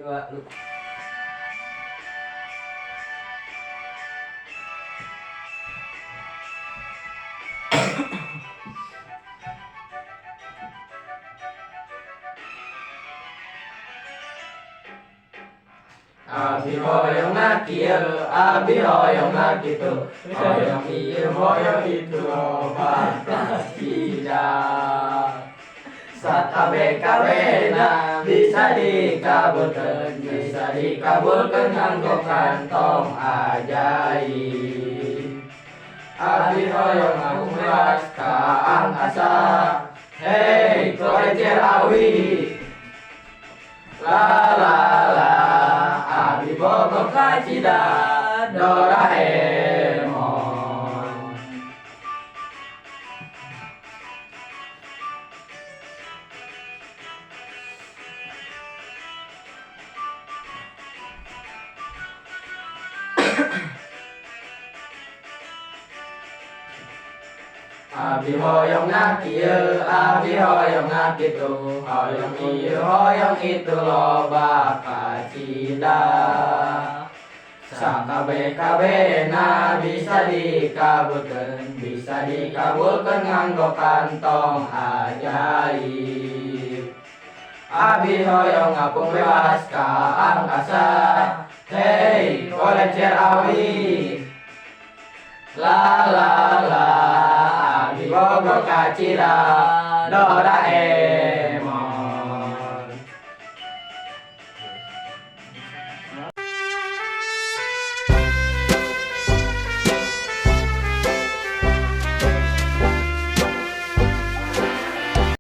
dua, lu. Abi hoyong kieu, abi hoyong kitu, hoyong ieu hoyong itu loba tidak. Sakabe-kabena bisa dikabulkeun, bisa dikabulkeun nganggo kantong ajaib. Abi hoyong aku bebas ka angkasa, hei kolecer awi, la la la. Abi bogo ka Cida Doraemon. Abi hoyong kieu, abi hoyong kitu, hoyong ieu hoyong itu loba ka Cida. Sakabe-kabena bisa dikabulkeun, bisa dikabulkeun nganggo kantong ajaib. Abi hoyong ngapung bebas ka angkasa, hei kolecer awi, la la la. Abi bogo ka Cida Doraemon.